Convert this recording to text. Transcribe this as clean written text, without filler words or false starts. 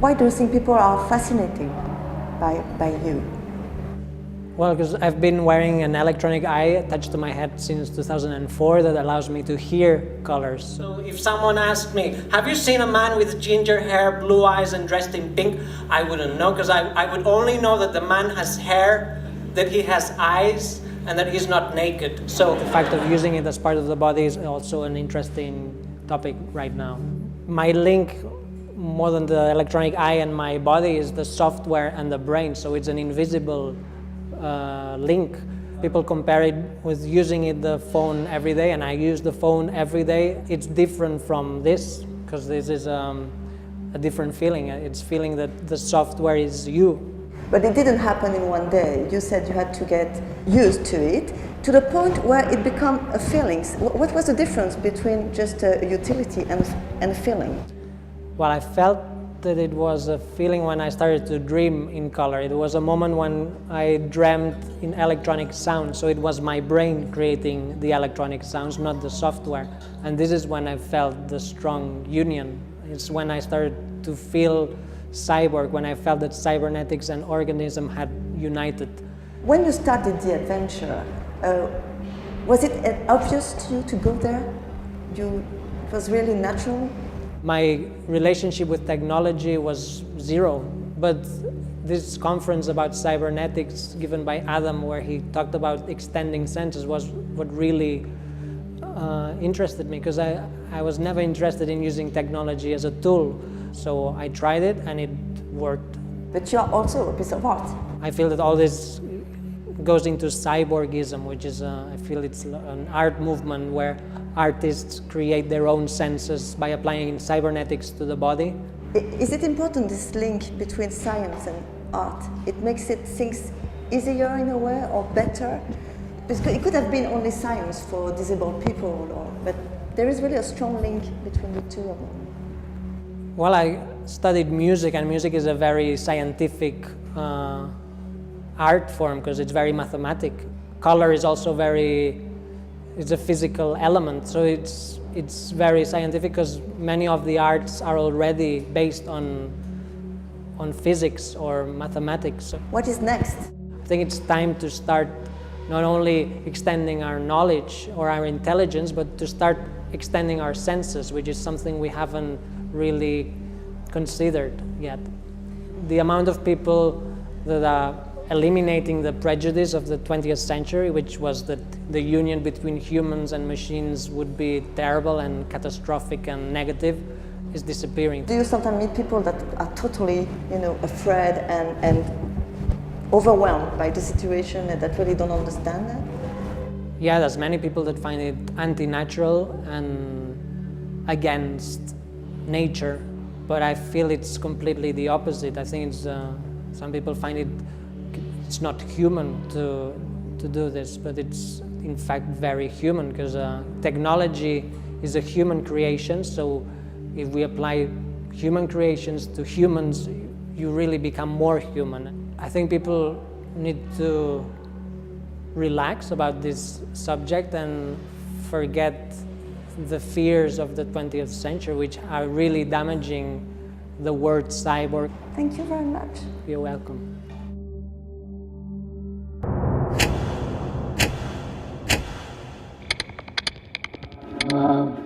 Why do you think people are fascinated by you? Well, because I've been wearing an electronic eye attached to my head since 2004 that allows me to hear colors. So if someone asked me, have you seen a man with ginger hair, blue eyes and dressed in pink? I wouldn't know, because I would only know that the man has hair, that he has eyes, and that he's not naked. So the fact of using it as part of the body is also an interesting topic right now. My link, more than the electronic eye and my body, is the software and the brain, so it's an invisible link. People compare it with using the phone every day, and I use the phone every day. It's different from this, because this is a different feeling. It's feeling that the software is you. But it didn't happen in one day. You said you had to get used to it, to the point where it became a feeling. What was the difference between just a utility and a feeling? Well, I felt that it was a feeling when I started to dream in color. It was a moment when I dreamt in electronic sound, so it was my brain creating the electronic sounds, not the software. And this is when I felt the strong union. It's when I started to feel cyborg, when I felt that cybernetics and organism had united. When you started the adventure, was it obvious to you to go there? It was really natural? My relationship with technology was zero, but this conference about cybernetics given by Adam, where he talked about extending senses, was what really interested me, because I was never interested in using technology as a tool. So I tried it and it worked. But you are also a piece of art. I feel that all this goes into cyborgism, which is, I feel it's an art movement where artists create their own senses by applying cybernetics to the body. Is it important, this link between science and art? It makes things easier in a way, or better? Because it could have been only science for disabled people, but there is really a strong link between the two of them. Well, I studied music, and music is a very scientific art form, because it's very mathematic. Color is also it's a physical element, so it's very scientific, because many of the arts are already based on physics or mathematics. What is next? I think it's time to start not only extending our knowledge or our intelligence, but to start extending our senses, which is something we haven't really considered yet. The amount of people that are eliminating the prejudice of the 20th century, which was that the union between humans and machines would be terrible and catastrophic and negative, is disappearing. Do you sometimes meet people that are totally, afraid and overwhelmed by the situation and that really don't understand that? Yeah, there's many people that find it anti-natural and against nature, but I feel it's completely the opposite. I think it's some people find it's not human to do this, but it's in fact very human, because technology is a human creation. So if we apply human creations to humans, you really become more human. I think people need to relax about this subject and forget the fears of the 20th century, which are really damaging the word cyborg. Thank you very much. You're welcome. Wow.